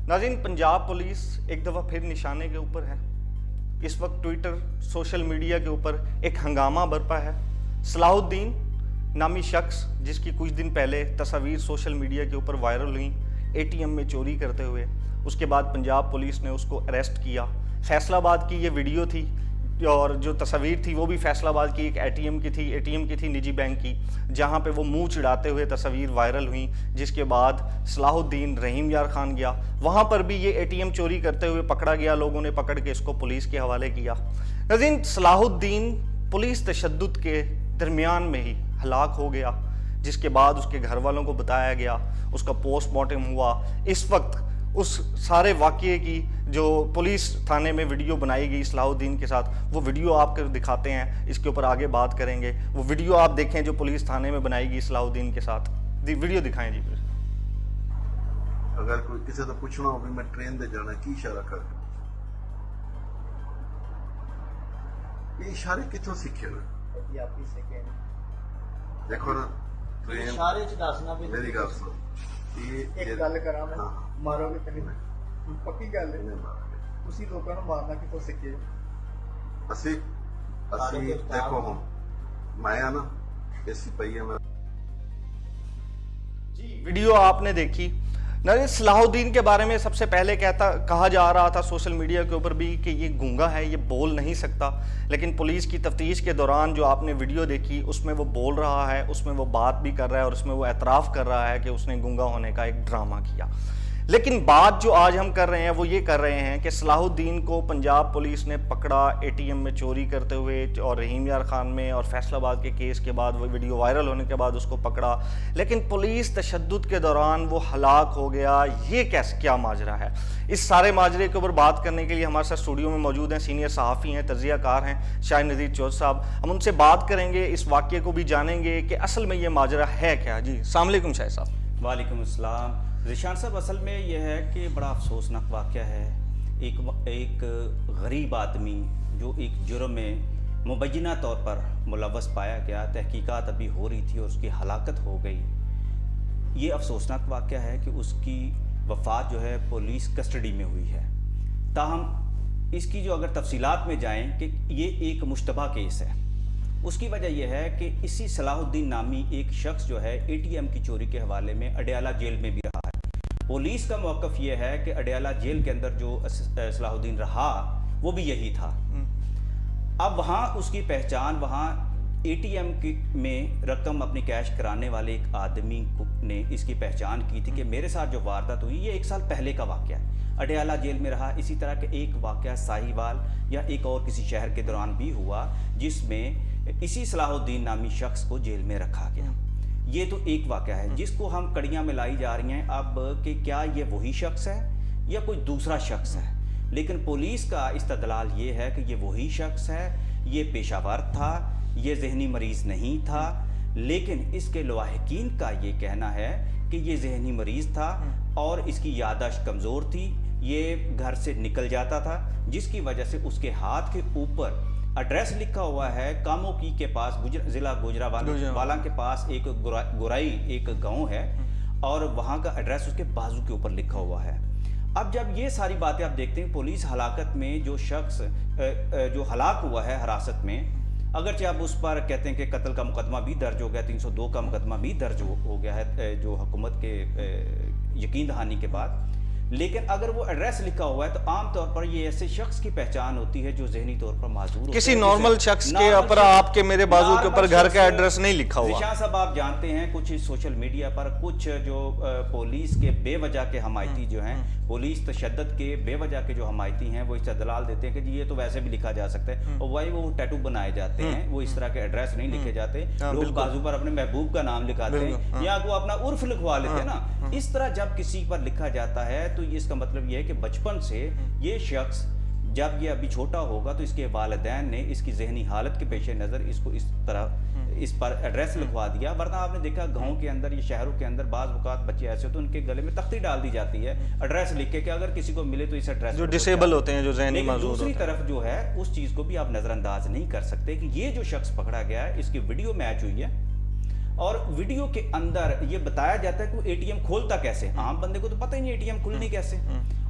नाज़रीन, पंजाब पुलिस एक दफ़ा फिर निशाने के ऊपर है। इस वक्त ट्विटर सोशल मीडिया के ऊपर एक हंगामा बरपा है। सलाहुद्दीन नामी शख्स, जिसकी कुछ दिन पहले तस्वीर सोशल मीडिया के ऊपर वायरल हुई एटीएम में चोरी करते हुए, उसके बाद पंजाब पुलिस ने उसको अरेस्ट किया। फैसलाबाद की ये वीडियो थी और जो तस्वीर थी वो भी फैसलाबाद की एक एटीएम की थी निजी बैंक की, जहां पे वो मुंह चिढ़ाते हुए तस्वीर वायरल हुई। जिसके बाद सलाहुद्दीन रहीम यार खान गया, वहां पर भी ये एटीएम चोरी करते हुए पकड़ा गया। लोगों ने पकड़ के इसको पुलिस के हवाले किया। नाज़रीन, सलाहुद्दीन पुलिस तशद्दुद के दरमियान में ही हलाक हो गया, जिसके बाद उसके घर वालों को बताया गया, उसका पोस्टमार्टम हुआ। इस वक्त उस सारे वाक़ये की जो पुलिस थाने में वीडियो बनाई गई सलाहुद्दीन के साथ, वो वीडियो आपको दिखाते हैं, इसके ऊपर आगे बात करेंगे। वो वीडियो आप देखें जो पुलिस थाने में बनाई गई सलाहुद्दीन के साथ। वीडियो दिखाएं जी। अगर कोई किसी तो पूछना हो मैं ट्रेन दे जाना की इशारा कर, ये इशारे कितों सीखे ना? देखो ना ट्रेन इशारे च दसना भी मेरी गल सुन, एक गल करा मैं, मारोगे तो नहीं, पक्की गल है। उसी लोगों को मारना कितों सीखे? ਅਸੀਂ देखो हम मैं ना ऐसी पई है मैं जी। वीडियो आपने देखी। नाज़रीन, सलाहुद्दीन के बारे में सबसे पहले कहा जा रहा था सोशल मीडिया के ऊपर भी कि ये गूंगा है, ये बोल नहीं सकता। लेकिन पुलिस की तफ्तीश के दौरान जो आपने वीडियो देखी, उसमें वो बोल रहा है, उसमें वो बात भी कर रहा है और उसमें वो एतराफ़ कर रहा है कि उसने गूंगा होने का एक ड्रामा किया। लेकिन बात जो आज हम कर रहे हैं वो ये कर रहे हैं कि सलाहुद्दीन को पंजाब पुलिस ने पकड़ा एटीएम में चोरी करते हुए, और रहीम यार खान में और फैसलाबाद के केस के बाद वो वीडियो वायरल होने के बाद उसको पकड़ा। लेकिन पुलिस तशद्दुद के दौरान वो हलाक हो गया। ये क्या माजरा है? इस सारे माजरे के ऊपर बात करने के लिए हमारे साथ स्टूडियो में मौजूद हैं सीनियर सहाफ़ी हैं, तज्ज़ियाकार हैं शाहिद नज़ीर चौधरी साहब। हम उनसे बात करेंगे, इस वाक़ये को भी जानेंगे कि असल में ये माजरा है क्या। जी अस्सलाम वालेकुम शाहिद साहब। वालेकुम अस्सलाम ज़ीशान साहब। असल में यह है कि बड़ा अफसोसनाक वाक़या है। एक गरीब आदमी जो एक जुर्म में मुबैना तौर पर मुलव्वस पाया गया, तहकीकात अभी हो रही थी और उसकी हलाकत हो गई। ये अफसोसनाक वाक़या है कि उसकी वफ़ात जो है पुलिस कस्टडी में हुई है। ताहम इसकी जो अगर तफसीलात में जाएँ कि ये एक मुश्तबा केस है, उसकी वजह यह है कि इसी सलाहुद्दीन नामी एक शख्स जो है एटीएम की चोरी के हवाले में अडयाला जेल में भी रहा है। पुलिस का मौक़िफ़ ये है कि अडयाला जेल के अंदर जो सलाहुद्दीन रहा वो भी यही था। अब वहाँ उसकी पहचान, वहाँ एटीएम में रकम अपनी कैश कराने वाले एक आदमी ने इसकी पहचान की थी कि मेरे साथ जो वारदात हुई ये 1 साल पहले का वाक़या है। अडयाला जेल में रहा। इसी तरह के एक वाक़या साहिवाल या एक और किसी शहर के दौरान भी हुआ, जिसमें इसी सलाहुद्दीन नामी शख्स को जेल में रखा गया। ये तो एक वाक़या है जिसको हम कड़ियाँ मिलाई जा रही हैं अब कि क्या ये वही शख्स है या कोई दूसरा शख्स है। लेकिन पुलिस का इस्तदलाल ये है कि ये वही शख्स है, ये पेशावर था, ये ज़हनी मरीज़ नहीं था। लेकिन इसके लवाहिकीन का ये कहना है कि ये ज़हनी मरीज़ था और इसकी याददाश्त कमज़ोर थी, ये घर से निकल जाता था, जिसकी वजह से उसके हाथ के ऊपर एड्रेस लिखा हुआ है कामोकी के पास, ज़िला गुजरावाला के पास एक गोराई एक गांव है और वहाँ का एड्रेस उसके बाजू के ऊपर लिखा हुआ है। अब जब ये सारी बातें आप देखते हैं, पुलिस हलाकत में जो शख्स जो हलाक हुआ है हिरासत में, अगरचे आप उस पर कहते हैं कि कत्ल का मुकदमा भी दर्ज हो गया, 302 का मुकदमा भी दर्ज हो गया है जो हुकूमत के यकीन दहानी के बाद, लेकिन अगर वो एड्रेस लिखा हुआ है तो आम तौर पर ये ऐसे शख्स की पहचान होती है जो ज़हनी तौर पर माजूर किसी नॉर्मल शख्स के ऊपर आपके मेरे बाजू के ऊपर घर का एड्रेस नहीं लिखा हुआ। ज़ीशान साहब, आप जानते हैं कुछ सोशल मीडिया पर कुछ जो पुलिस के बेवजह के हमायती जो हैं, पुलिस तशद्दुद के बेवजह के जो हमायती हैं, वो इस्तदलाल देते हैं कि जी ये तो वैसे भी लिखा जा सकता है, और वही वो टैटू बनाए जाते हैं, वो इस तरह के एड्रेस नहीं लिखे जाते। लोग बाजू पर अपने महबूब का नाम लिखाते हैं या वो अपना उर्फ लिखवा लेते हैं ना। इस तरह जब किसी पर लिखा जाता है तो इसका मतलब ये है कि बचपन से ये शख्स जब ये अभी छोटा होगा तो इसके वालिदैन ने इसकी ज़हनी हालत के पेश नज़र इसको इस तरह इस पर एड्रेस लिखवा दिया। वरना आपने देखा गाँव के अंदर या शहरों के अंदर बाज़ औक़ात बच्चे ऐसे होते हैं, उनके गले में तख्ती डाल दी जाती है एड्रेस लिख के कि अगर किसी को मिले तो इस एड्रेस, जो डिसेबल होते हैं, जो ज़हनी माजूर होते हैं। दूसरी तरफ जो है उस चीज़ को भी आप नज़रअंदाज नहीं कर सकते कि ये जो शख्स पकड़ा गया है, इसकी वीडियो मैच हुई है اور ویڈیو کے اندر یہ بتایا جاتا ہے کہ وہ اے ٹی ایم کھولتا کیسے. عام بندے کو تو پتہ ہی نہیں اے ٹی ایم کھلنی کیسے,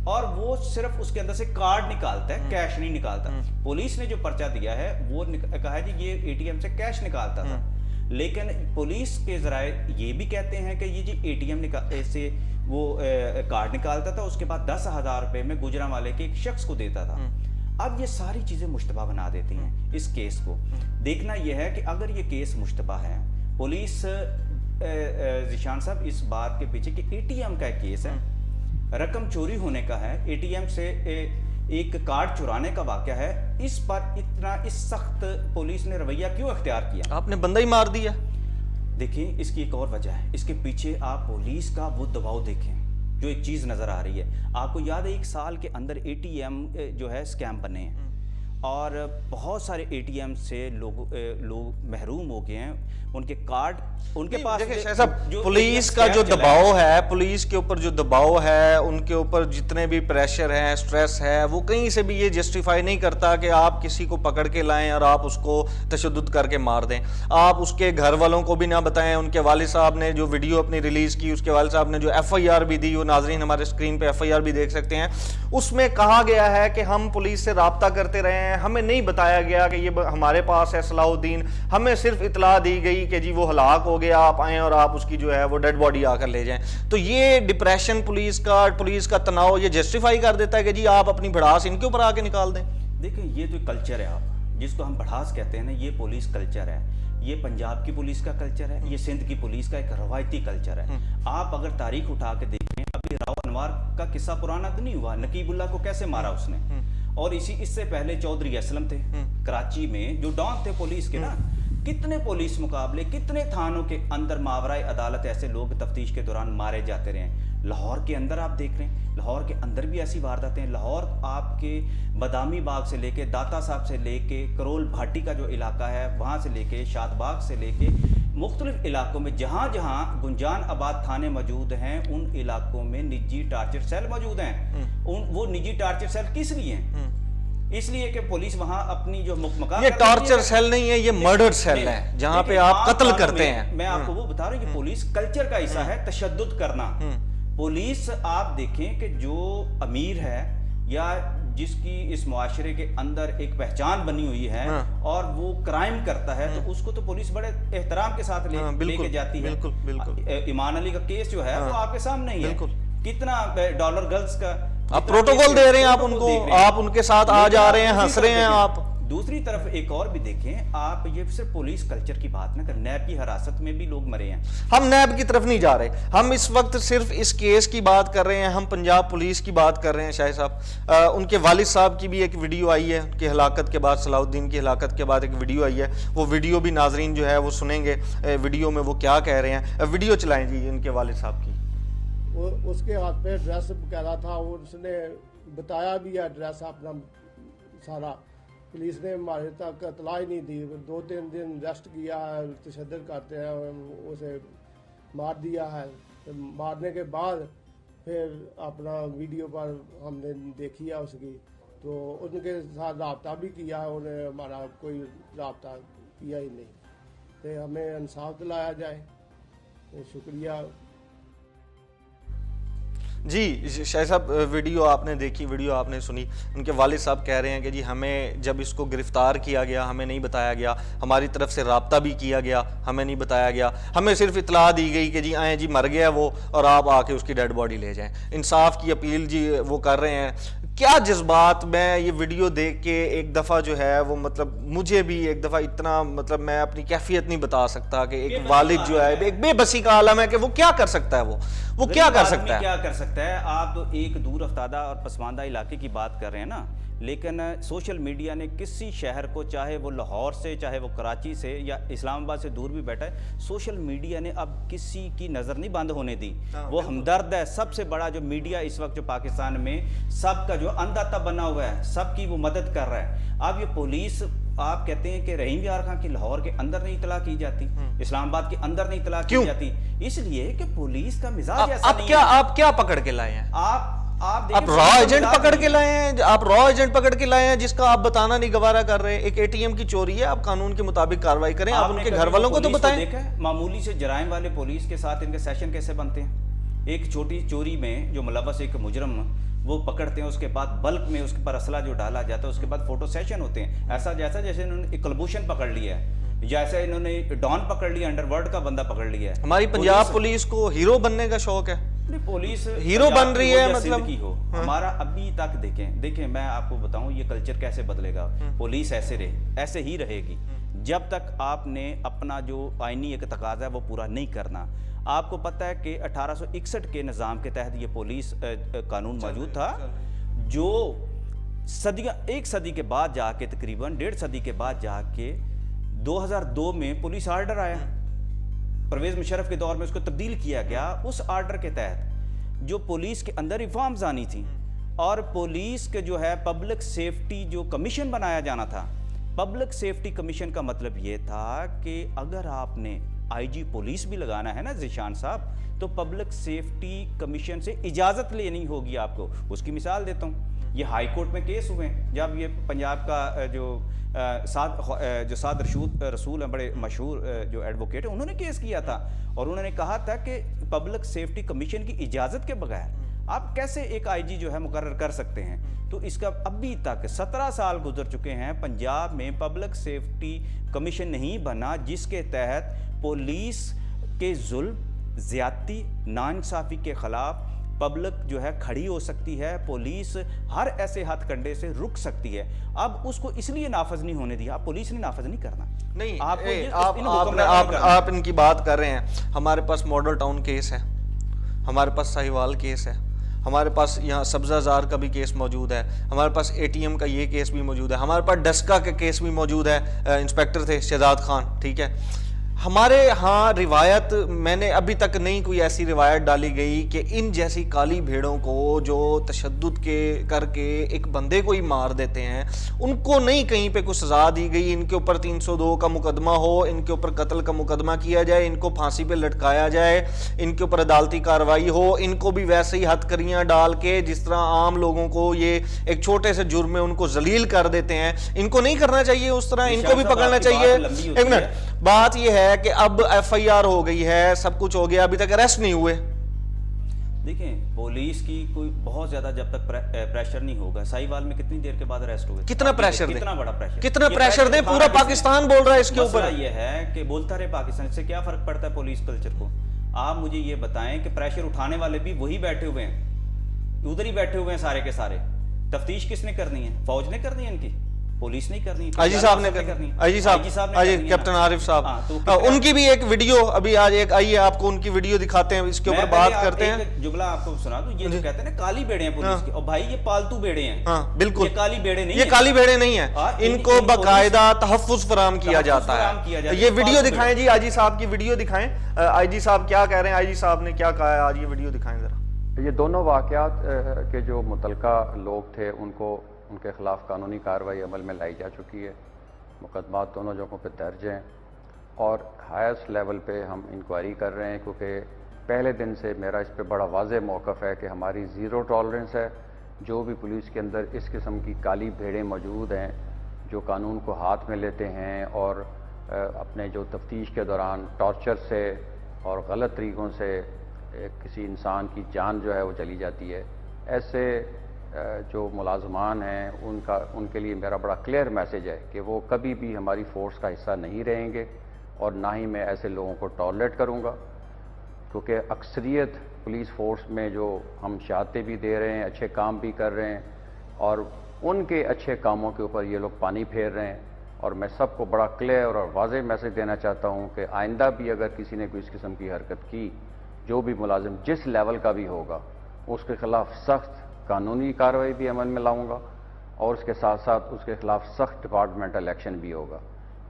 اور وہ صرف اس کے اندر سے کارڈ نکالتا ہے, کیش نہیں نکالتا. پولیس نے جو پرچہ دیا ہے وہ کہا ہے جی یہ اے ٹی ایم سے کیش نکالتا تھا, لیکن پولیس کے ذرائع یہ بھی کہتے ہیں کہ یہ جی اے ٹی ایم سے وہ کارڈ نکالتا تھا, اس کے بعد 10,000 روپے میں گجرانوالے کے ایک شخص کو دیتا تھا. اب یہ ساری چیزیں مشتبہ بنا دیتی ہیں اس کیس کو. دیکھنا یہ ہے کہ اگر یہ کیس مشتبہ ہے, پولیس ذیشان صاحب اس بات کے پیچھے کہ اے ٹی ایم کا ایک کیس ہے, رقم چوری ہونے کا ہے, اے ٹی ایم سے ایک کارڈ چرانے کا واقعہ ہے, اس پر اتنا اس سخت پولیس نے رویہ کیوں اختیار کیا؟ آپ نے بندہ ہی مار دیا. دیکھیں اس کی ایک اور وجہ ہے, اس کے پیچھے آپ پولیس کا وہ دباؤ دیکھیں جو ایک چیز نظر آ رہی ہے. آپ کو یاد ہے 1 سال کے اندر اے ٹی ایم جو ہے اسکیم بنے ہیں, اور بہت سارے اے ٹی ایم سے لوگ محروم ہو گئے ہیں, ان کے کارڈ ان کے پاس. دیکھیں شاہ صاحب, پولیس کا جو دباؤ ہے, پولیس کے اوپر جو دباؤ ہے, ان کے اوپر جتنے بھی پریشر ہے, سٹریس ہے, وہ کہیں سے بھی یہ جسٹیفائی نہیں کرتا کہ آپ کسی کو پکڑ کے لائیں اور آپ اس کو تشدد کر کے مار دیں. آپ اس کے گھر والوں کو بھی نہ بتائیں. ان کے والد صاحب نے جو ویڈیو اپنی ریلیز کی, اس کے والد صاحب نے جو ایف آئی آر بھی دی, وہ ناظرین ہمارے اسکرین پہ ایف آئی آر بھی دیکھ سکتے ہیں, اس میں کہا گیا ہے کہ ہم پولیس سے رابطہ کرتے رہے ہیں, ہمیں نہیں بتایا گیا کہ یہ ہمارے پاس ہے صلاح الدین, ہمیں صرف اطلاع دی گئی کہ جی وہ ہلاک ہو گیا, آپ آئیں اور آپ اس کی جو ہے وہ ڈیڈ باڈی آ کر لے جائیں. تو یہ ڈپریشن پولیس کا تناؤ یہ جسٹیفائی کر دیتا ہے کہ جی آپ اپنی بھڑاس ان کے اوپر آ کے نکال دیں. دیکھیں یہ تو کلچر ہے, آپ جس کو ہم بڑھاس کہتے ہیں نا, یہ پولیس کلچر ہے. یہ پنجاب کی پولیس کا کلچر ہے, یہ سندھ کی پولیس کا ایک روایتی کلچر ہے. آپ اگر تاریخ اٹھا کے دیکھیں, ابھی راؤ انوار کا قصہ پرانا تو نہیں ہوا, نقیب اللہ کو کیسے مارا اس نے, اور اس سے پہلے چودھری اسلم تھے کراچی میں جو ڈان تھے پولیس کے نا, کتنے پولیس مقابلے, کتنے تھانوں کے اندر ماورائے عدالت ایسے لوگ تفتیش کے دوران مارے جاتے رہے ہیں. لاہور کے اندر آپ دیکھ رہے ہیں, لاہور کے اندر بھی ایسی وارداتیں ہیں. لاہور آپ کے بادامی باغ سے لے کے داتا صاحب سے لے کے کرول بھاٹی کا جو علاقہ ہے وہاں سے لے کے شاد باغ سے لے کے مختلف علاقوں میں جہاں جہاں گنجان آباد تھانے موجود ہیں, ان علاقوں میں نجی ٹارچر سیل موجود ہیں. وہ نجی ٹارچر سیل کس لیے ہیں؟ اس لیے کہ پولیس وہاں اپنی جو مقام, یہ ٹارچر سیل نہیں ہے, یہ مرڈر سیل ہے جہاں پہ آپ قتل کرتے ہیں. میں آپ کو وہ بتا رہا ہوں, یہ پولیس کلچر کا حصہ ہے تشدد کرنا. پولیس آپ دیکھیں کہ جو امیر ہے یا جس کی اس معاشرے کے اندر ایک پہچان بنی ہوئی ہے اور وہ کرائم کرتا ہے, تو اس کو تو پولیس بڑے احترام کے ساتھ لے کے جاتی ہے. ایمان علی کا کیس جو ہے وہ آپ کے سامنے ہی ہے, کتنا ڈالر گرلز کا آپ پروٹوکول دے رہے ہیں, آپ ان کو, آپ ان کے ساتھ آ جا رہے ہیں, ہنس رہے ہیں آپ. دوسری طرف ایک اور بھی دیکھیں آپ, یہ صرف پولیس کلچر کی بات نہ کریں, نیب کی حراست میں بھی لوگ مرے ہیں. ہم نیب کی طرف نہیں جا رہے, ہم اس وقت صرف اس کیس کی بات کر رہے ہیں, ہم پنجاب پولیس کی بات کر رہے ہیں. شاہ صاحب, ان کے والد صاحب کی بھی ایک ویڈیو آئی ہے, ان کی ہلاکت کے بعد, صلاح الدین کی ہلاکت کے بعد ایک ویڈیو آئی ہے. وہ ویڈیو بھی ناظرین جو ہے وہ سنیں گے, ویڈیو میں وہ کیا کہہ رہے ہیں. ویڈیو چلائیں جی ان کے والد صاحب کی. اس کے ہاتھ پہ ایڈریس باقاعدہ تھا, اس نے بتایا بھی ہے ایڈریس اپنا سارا. پولیس نے ہمارے تک اطلاع ہی نہیں دی. 2-3 دن ریسٹ کیا ہے, تشدد کرتے ہیں, اسے مار دیا ہے. مارنے کے بعد پھر اپنا ویڈیو پر ہم نے دیکھی ہے اس کی, تو ان کے ساتھ رابطہ بھی کیا ہے, انہیں ہمارا کوئی رابطہ کیا ہی نہیں. تو ہمیں انصاف دلایا جائے. شکریہ. جی شاہ صاحب, ویڈیو آپ نے دیکھی, ویڈیو آپ نے سنی. ان کے والد صاحب کہہ رہے ہیں کہ جی ہمیں جب اس کو گرفتار کیا گیا ہمیں نہیں بتایا گیا, ہماری طرف سے رابطہ بھی کیا گیا, ہمیں نہیں بتایا گیا, ہمیں صرف اطلاع دی گئی کہ جی آئیں جی مر گیا وہ, اور آپ آ کے اس کی ڈیڈ باڈی لے جائیں. انصاف کی اپیل جی وہ کر رہے ہیں. کیا جذبات, میں یہ ویڈیو دیکھ کے ایک دفعہ جو ہے وہ مطلب مجھے بھی ایک دفعہ اتنا مطلب میں اپنی کیفیت نہیں بتا سکتا کہ ایک والد جو ہے ایک بے بسی کا عالم ہے کہ وہ کیا کر سکتا ہے, وہ کیا کر سکتا ہے, کیا کر سکتا ہے. آپ ایک دور افتادہ اور پسماندہ علاقے کی بات کر رہے ہیں نا, لیکن سوشل میڈیا نے کسی شہر کو, چاہے وہ لاہور سے, چاہے وہ کراچی سے یا اسلام آباد سے دور بھی بیٹھا ہے, سوشل میڈیا نے اب کسی کی نظر نہیں بند ہونے دی. وہ ہمدرد ہے, سب سے بڑا جو میڈیا اس وقت جو پاکستان میں سب کا جو اندھا تب بنا ہوا ہے, سب کی وہ مدد کر رہا ہے. اب یہ پولیس, آپ کہتے ہیں کہ رحیم یار خان کی لاہور کے اندر نہیں اطلاع کی جاتی, اسلام آباد کے اندر نہیں اطلاع کی جاتی, اس لیے کہ پولیس کا مزاج ایسا نہیں ہے. آپ کیا پکڑ کے لائے ہیں؟ آپ आप आप रॉ एजेंट पकड़ के लाए हैं, आप रॉ एजेंट पकड़ के लाए हैं जिसका आप बताना नहीं गवारा कर रहे हैं। एक एटीएम की चोरी है, आप कानून के मुताबिक कार्रवाई करें, आप उनके घर वालों को तो बताएं। देखा है मामूली से जराइम वाले पुलिस के साथ इनके सेशन कैसे बनते हैं। एक छोटी चोरी में जो मुलव्वस एक मुजरम वो पकड़ते हैं, उसके बाद बल्क में उसके पर असला जो डाला जाता है, उसके बाद फोटो सेशन होते हैं। ऐसा जैसे इन्होंने कुलभूषण पकड़ लिया है, जैसे इन्होंने डॉन पकड़ लिया, अंडरवर्ल्ड का बंदा पकड़ लिया है। हमारी पंजाब पुलिस को हीरो बनने का शौक है, पुलिस हीरो बन रही है, मतलब की हो। हमारा अभी तक देखें मैं आपको बताऊं ये कल्चर कैसे बदलेगा। पुलिस ऐसे ही रहेगी जब तक आपने अपना जो आईनी एक तकाजा है वो पूरा नहीं करना। आपको पता है कि 1861 के निज़ाम के तहत ये पुलिस कानून मौजूद था, जो एक सदी के बाद जाके, तकरीबन 1.5 सदी के बाद जाके 2002 में पुलिस आर्डर आया, परवेज मुशर्रफ के दौर में उसको तब्दील किया गया। उस आर्डर के तहत जो पुलिस के अंदर रिफॉर्म्स आनी थी और पुलिस के जो है पब्लिक सेफ्टी जो कमीशन बनाया जाना था। पब्लिक सेफ्टी कमीशन का मतलब ये था कि अगर आपने आईजी पुलिस भी लगाना है ना ज़ीशान साहब, तो पब्लिक सेफ्टी कमीशन से इजाज़त लेनी होगी आपको। उसकी मिसाल देता हूँ, ये हाई कोर्ट में केस हुए जब ये पंजाब का जो साद रसूल हैं, बड़े मशहूर जो एडवोकेट हैं, उन्होंने केस किया था और उन्होंने कहा था कि पब्लिक सेफ्टी कमीशन की इजाज़त के बगैर आप कैसे एक आईजी जो है मुकर्रर कर सकते हैं। तो इसका अभी तक 17 साल गुजर चुके हैं, पंजाब में पब्लिक सेफ्टी कमीशन नहीं बना जिसके तहत पुलिस के जुल्म, ज़्यादती, नाइंसाफ़ी के ख़िलाफ़ पब्लिक जो है खड़ी हो सकती है, पुलिस हर ऐसे हथकंडे से रुक सकती है। अब उसको इसलिए नाफज नहीं होने दिया, पुलिस ने नाफज नहीं करना। नहीं, आपको आप इनकी बात कर रहे हैं। हमारे पास मॉडल टाउन केस है, हमारे पास साहिवाल केस है, हमारे पास यहाँ सब्ज़ाज़ार का भी केस मौजूद है, हमारे पास एटीएम का ये केस भी मौजूद है, हमारे पास डस्का का केस भी मौजूद है। इंस्पेक्टर थे शहजाद खान, ठीक है। हमारे यहाँ रिवायत, मैंने अभी तक नहीं कोई ऐसी रिवायत डाली गई कि इन जैसी काली भेड़ों को जो तशद्दुद के करके एक बंदे को ही मार देते हैं, उनको नहीं कहीं पे कुछ सज़ा दी गई। इनके ऊपर 302 का मुकदमा हो, इनके ऊपर कत्ल का मुकदमा किया जाए, इनको फांसी पे लटकाया जाए, इनके ऊपर अदालती कार्रवाई हो, इनको भी वैसे ही हथकड़ियाँ डाल के जिस तरह आम लोगों को ये एक छोटे से जुर्म में उनको जलील कर देते हैं, इनको नहीं करना चाहिए उस तरह, इनको भी पकड़ना चाहिए। एक मिनट, बात ये है कि अब एफआईआर हो गई है, सब कुछ हो गया, अभी तक अरेस्ट नहीं हुए। देखें पुलिस की कोई बहुत ज्यादा जब तक प्रेशर नहीं होगा। साहिवाल में कितनी देर के बाद अरेस्ट हुए? कितना प्रेशर कितना बड़ा प्रेशर, कितना प्रेशर दे? पूरा पाकिस्तान बोल रहा है इसके ऊपर। ये है कि बोलता रहे पाकिस्तान, इससे क्या फर्क पड़ता है पुलिस कल्चर को? आप मुझे ये बताएं कि प्रेशर उठाने वाले भी वही बैठे हुए हैं, उधर ही बैठे हुए हैं सारे के सारे। तफ्तीश किसने करनी है? फौज ने करनी है इनकी, पुलिस नहीं करनी। आईजी साहब ने करनी, आईजी साहब, आईजी कैप्टन आरिफ साहब, उनकी भी एक वीडियो अभी आज एक आई है, आपको उनकी वीडियो दिखाते हैं, इसके ऊपर बात करते हैं। जुमला आपको सुना दूं, ये जो कहते हैं ना काली भेड़े हैं पुलिस की, और भाई ये पालतू भेड़े हैं। हाँ बिल्कुल, ये काली भेड़े नहीं, ये काली भेड़े नहीं है, इनको बाकायदा तहफ्फुज़ फराहम किया जाता है। ये वीडियो दिखाएं जी, आईजी साहब की वीडियो दिखाएं। आईजी साहब क्या कह रहे हैं, आईजी साहब ने क्या कहा है, आज ये वीडियो दिखाएं जरा। ये दोनों वाक़यात के जो मुतलका लोग थे उनके ख़िलाफ़ कानूनी कार्रवाई अमल में लाई जा चुकी है। मुकदमा दोनों जगहों पे दर्ज हैं और हाईएस्ट लेवल पे हम इंक्वायरी कर रहे हैं, क्योंकि पहले दिन से मेरा इस पे बड़ा वाज़ेह मौक़िफ़ है कि हमारी ज़ीरो टॉलरेंस है। जो भी पुलिस के अंदर इस किस्म की काली भेड़ें मौजूद हैं जो कानून को हाथ में लेते हैं और अपने जो तफ्तीश के दौरान टॉर्चर से और गलत तरीक़ों से किसी इंसान की जान जो है वो चली जाती है, ऐसे जो मुलाजमान हैं उनके लिए मेरा बड़ा क्लियर मैसेज है कि वो कभी भी हमारी फ़ोर्स का हिस्सा नहीं रहेंगे और ना ही मैं ऐसे लोगों को टॉलरेट करूँगा, क्योंकि अक्सरियत पुलिस फ़ोर्स में जो हम शहादतें भी दे रहे हैं, अच्छे काम भी कर रहे हैं और उनके अच्छे कामों के ऊपर ये लोग पानी फेर रहे हैं। और मैं सबको बड़ा क्लियर और वाज़ेह मैसेज देना चाहता हूँ कि आइंदा भी अगर किसी ने कोई इस किस्म की हरकत की, जो भी मुलाजिम जिस लेवल का भी होगा, उसके ख़िलाफ़ सख्त कानूनी कार्रवाई भी अमल में लाऊंगा और उसके साथ साथ उसके ख़िलाफ़ सख्त डिपार्टमेंटल एक्शन भी होगा,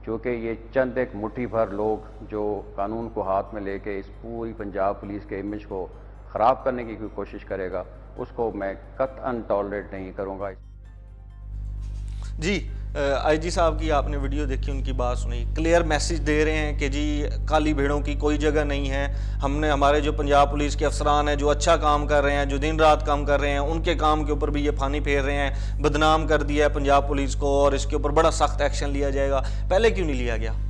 क्योंकि ये चंद एक मुट्ठी भर लोग जो कानून को हाथ में लेके इस पूरी पंजाब पुलिस के इमेज को ख़राब करने की कोई कोशिश करेगा, उसको मैं कतअन टॉलरेट नहीं करूँगा। जी आई जी साहब की आपने वीडियो देखी, उनकी बात सुनी, क्लियर मैसेज दे रहे हैं कि जी काली भेड़ों की कोई जगह नहीं है। हमने हमारे जो पंजाब पुलिस के अफसरान हैं जो अच्छा काम कर रहे हैं, जो दिन रात काम कर रहे हैं, उनके काम के ऊपर भी ये पानी फेर रहे हैं, बदनाम कर दिया है पंजाब पुलिस को और इसके ऊपर बड़ा सख्त एक्शन लिया जाएगा। पहले क्यों नहीं लिया गया?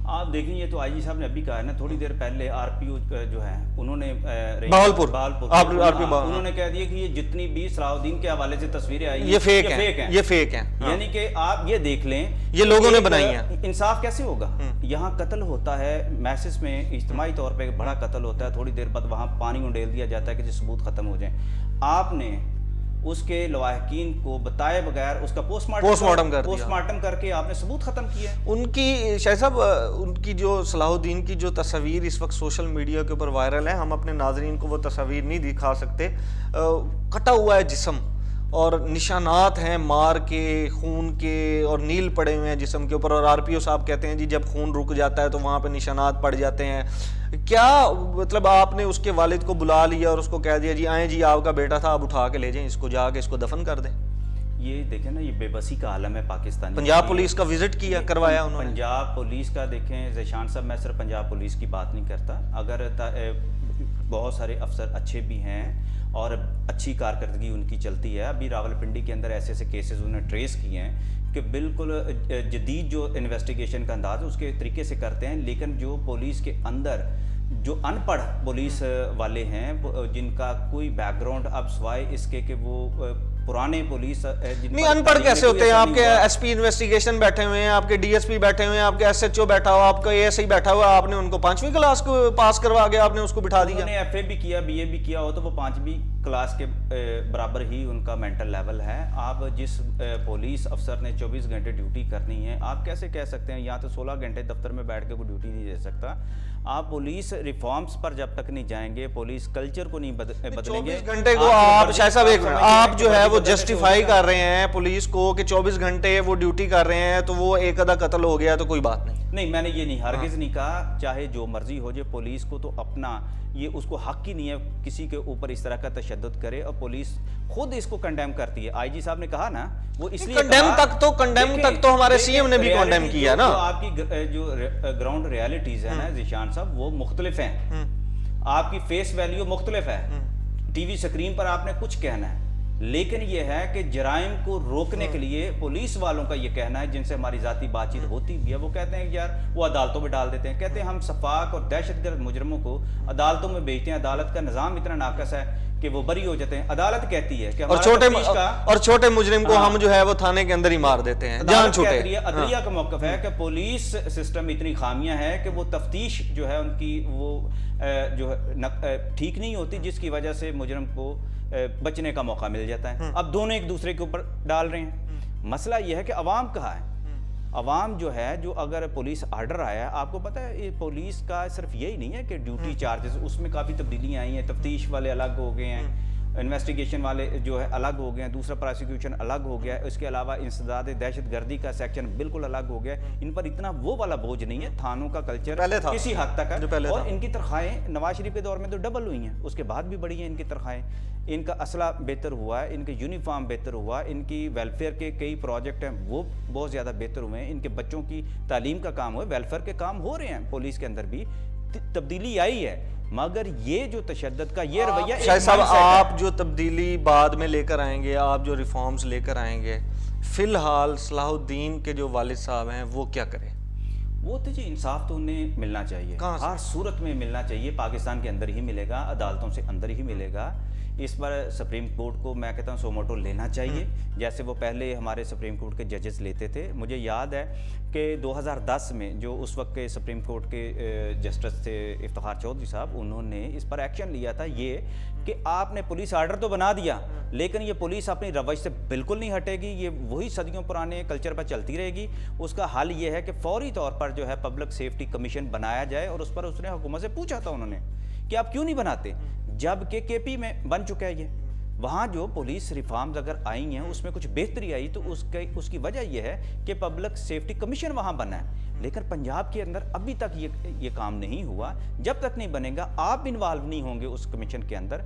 आप देखें, ये तो आईजी साहब ने अभी कहा है ना, थोड़ी देर पहले आरपीओ जो है उन्होंने बहावलपुर उन्होंने कह दिया कि ये जितनी भी सलाहुद्दीन के हवाले से तस्वीरें आई ये फेक हैं, ये फेक हैं। यानी कि आप ये देख लें, ये लोगों ने बनाई है। इंसाफ कैसे होगा? यहाँ कत्ल होता है, मैसेज में इज्तिमाई तौर पे बड़ा कत्ल होता है, थोड़ी देर बाद वहाँ पानी उंडेल दिया जाता है कि सबूत खत्म हो जाए। आपने उसके लवाहकीन को बताए बगैर उसका पोस्टमार्टम करके आपने सबूत खत्म किया। उनकी शायद साहब, उनकी जो सलाहुद्दीन की जो तस्वीर इस वक्त सोशल मीडिया के ऊपर वायरल है, हम अपने नाजरीन को वो तस्वीर नहीं दिखा सकते। कटा हुआ है जिस्म और निशानात हैं मार के, खून के, और नील पड़े हुए हैं जिस्म के ऊपर। और आरपीओ साहब कहते हैं जी जब खून रुक जाता है तो वहाँ पे निशानात पड़ जाते हैं। क्या मतलब आपने उसके वालिद को बुला लिया और उसको कह दिया जी आए जी आपका बेटा था, आप उठा के ले जाएं इसको, जाके इसको दफन कर दें? ये देखें ना, ये बेबसी का आलम है पाकिस्तान। पंजाब पुलिस का विजिट किया, करवाया उन्होंने? पंजाब पुलिस का देखें ज़ीशान साहब, मैं सिर्फ पंजाब पुलिस की बात नहीं करता, अगर बहुत सारे अफसर अच्छे भी हैं और अच्छी कारकर्दगी उनकी चलती है। अभी रावलपिंडी के अंदर ऐसे ऐसे केसेस उन्होंने ट्रेस किए हैं कि बिल्कुल जदीद जो इन्वेस्टिगेशन का अंदाज़ है उसके तरीके से करते हैं। लेकिन जो पुलिस के अंदर जो अनपढ़ पुलिस वाले हैं जिनका कोई बैकग्राउंड, अब सिवाय इसके कि वो पुराने पुलिस नहीं, अनपढ़ कैसे होते हैं? आपके एसपी इन्वेस्टिगेशन बैठे हुए हैं, आपके डीएसपी बैठे हुए हैं, आपके एसएचओ बैठा हुआ, आपका एएसआई बैठा हुआ, आपने उनको 5वीं क्लास को पास करवा के आपने उसको बिठा दिया। उन्होंने एफए भी किया, बीए भी किया हो तो वो 5वीं क्लास के बराबर ही उनका मेंटल लेवल है। आप जिस पुलिस अफसर ने 24 घंटे ड्यूटी करनी है, आप कैसे कह सकते हैं यहाँ तो 16 घंटे दफ्तर में बैठ के कोई ड्यूटी नहीं दे सकता? आप पुलिस रिफॉर्म्स पर जब तक नहीं जाएंगे, पुलिस कल्चर को नहीं बदलेंगे। 24 घंटे को आप शायद साहब आप जो है वो जस्टिफाई कर रहे हैं पुलिस को कि 24 घंटे वो ड्यूटी कर रहे हैं तो वो एक आधा कत्ल हो गया तो कोई बात नहीं। मैंने ये नहीं, हरगिज नहीं कहा। चाहे जो मर्जी हो जाए, पुलिस को तो अपना ये उसको हक ही नहीं है किसी के ऊपर इस तरह का तशद्दुद करे, और पुलिस खुद इसको कंडेम करती है। आईजी साहब ने कहा ना, वो इसलिए कंडेम तक तो हमारे सीएम ने भी कंडेम किया ना। आपकी जो ग्राउंड रियलिटीज है ना ज़ीशान साहब, वो मुख्तलिफ हैं। आपकी फेस वैल्यू मुख्तलिफ है। टीवी स्क्रीन पर आपने कुछ कहना है, लेकिन यह है कि जराइम को रोकने के लिए पुलिस वालों का ये कहना है, जिनसे हमारी जाती बातचीत होती भी है, वो कहते हैं कि यार वो अदालतों में डाल देते हैं। कहते हैं हम सफाक और दहशतगर्द मुजरमों को अदालतों में भेजते हैं, अदालत का निज़ाम इतना नाकस है कि वो बरी हो जाते हैं। अदालत कहती है कि और छोटे मुजरिम को हम जो है वो थाने के अंदर ही मार देते हैं, जान छूटे। अदलिया का मौक़िफ़ है कि पुलिस सिस्टम इतनी खामियां है कि वो तफ्तीश जो है उनकी वो जो है ठीक नहीं होती, जिसकी वजह से मुजरिम को बचने का मौका मिल जाता है। अब दोनों एक दूसरे के ऊपर डाल रहे हैं। मसला यह है कि अवाम कहाँ है? अवाम जो है, जो अगर पुलिस आर्डर आया, आपको पता है ये पुलिस का सिर्फ यही नहीं है कि ड्यूटी चार्जेस, उसमें काफ़ी तब्दीलियाँ आई हैं। तफ्तीश वाले अलग हो गए हैं, इन्वेस्टिगेशन वाले जो है अलग हो गए हैं, दूसरा प्रोसिक्यूशन अलग हो गया है, इसके अलावा इंसदाद दहशतगर्दी का सेक्शन बिल्कुल अलग हो गया है। इन पर इतना वो वाला बोझ नहीं है, थानों का कल्चर किसी हद तक है। और इनकी तनख्वाहें नवाज शरीफ के दौर में तो डबल हुई हैं, उसके बाद भी बढ़ी हैं इनकी तनख्वाहें। इनका असला बेहतर हुआ है, इनके यूनिफॉर्म बेहतर हुआ, इनकी वेलफेयर के कई प्रोजेक्ट हैं वो बहुत ज़्यादा बेहतर हुए हैं, इनके बच्चों की तालीम का काम हुआ, वेलफेयर के काम हो रहे हैं। पुलिस के अंदर भी तब्दीली आई है, मगर ये जो तशद्दुद का ये रवैया, शायद साहब आप जो तब्दीली बाद में लेकर आएंगे, आप जो रिफॉर्म्स लेकर आएंगे, फिलहाल सलाहुद्दीन के जो वालिद साहब हैं वो क्या करें? वो तो जी इंसाफ तो उन्हें मिलना चाहिए, हर सूरत में मिलना चाहिए। पाकिस्तान के अंदर ही मिलेगा, अदालतों से अंदर ही मिलेगा। इस पर सुप्रीम कोर्ट को मैं कहता हूँ सोमोटो लेना चाहिए, जैसे वो पहले हमारे सुप्रीम कोर्ट के जजेस लेते थे। मुझे याद है कि 2010 में जो उस वक्त के सुप्रीम कोर्ट के जस्टिस थे इफ्तिखार चौधरी साहब, उन्होंने इस पर एक्शन लिया था ये कि आपने पुलिस आर्डर तो बना दिया, लेकिन ये पुलिस अपनी रवैश से बिल्कुल नहीं हटेगी, ये वही सदियों पुराने कल्चर पर चलती रहेगी। उसका हल ये है कि फौरी तौर पर जो है पब्लिक सेफ्टी कमीशन बनाया जाए, और उस पर उसने हुकूमत से पूछा था उन्होंने कि आप क्यों नहीं बनाते, जबकि केपी में बन चुका है ये। वहाँ जो पुलिस रिफॉर्म्स अगर आई हैं उसमें कुछ बेहतरी आई, तो उसकी वजह यह है कि पब्लिक सेफ्टी कमीशन वहाँ बना है। लेकिन पंजाब के अंदर अभी तक ये काम नहीं हुआ। जब तक नहीं बनेगा, आप इन्वॉल्व नहीं होंगे उस कमीशन के अंदर,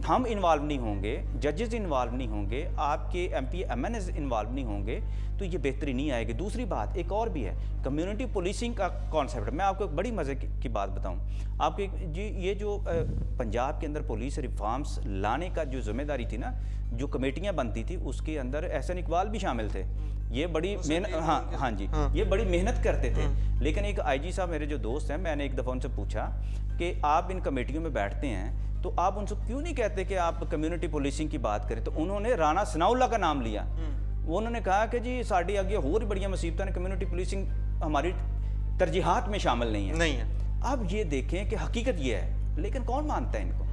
ہم انوالو نہیں ہوں گے, ججز انوالو نہیں ہوں گے, آپ کے M P M N is involve نہیں ہوں گے تو یہ بہتری نہیں آئے گی. دوسری بات ایک اور بھی ہے, کمیونٹی پولیسنگ کا کانسیپٹ. میں آپ کو ایک بڑی مزے کی بات بتاؤں آپ کو. یہ جو پنجاب کے اندر پولیس ریفارمز لانے کا جو ذمہ داری تھی نا, جو کمیٹیاں بنتی تھی اس کے اندر احسن اقبال بھی شامل تھے. یہ بڑی محنت, ہاں جی, یہ بڑی محنت کرتے تھے. لیکن ایک آئی جی صاحب میرے جو دوست ہیں, میں نے ایک دفعہ ان سے پوچھا کہ آپ ان کمیٹیوں میں بیٹھتے ہیں تو آپ ان سے کیوں نہیں کہتے کہ آپ کمیونٹی پولیسنگ کی بات کریں؟ تو انہوں نے رانا ثناء اللہ کا نام لیا. انہوں نے کہا کہ جی ساڑی آگے اور بڑی مصیبتیں نے, کمیونٹی پولیسنگ ہماری ترجیحات میں شامل نہیں ہے. اب یہ دیکھیں کہ حقیقت یہ ہے, لیکن کون مانتا ہے ان کو؟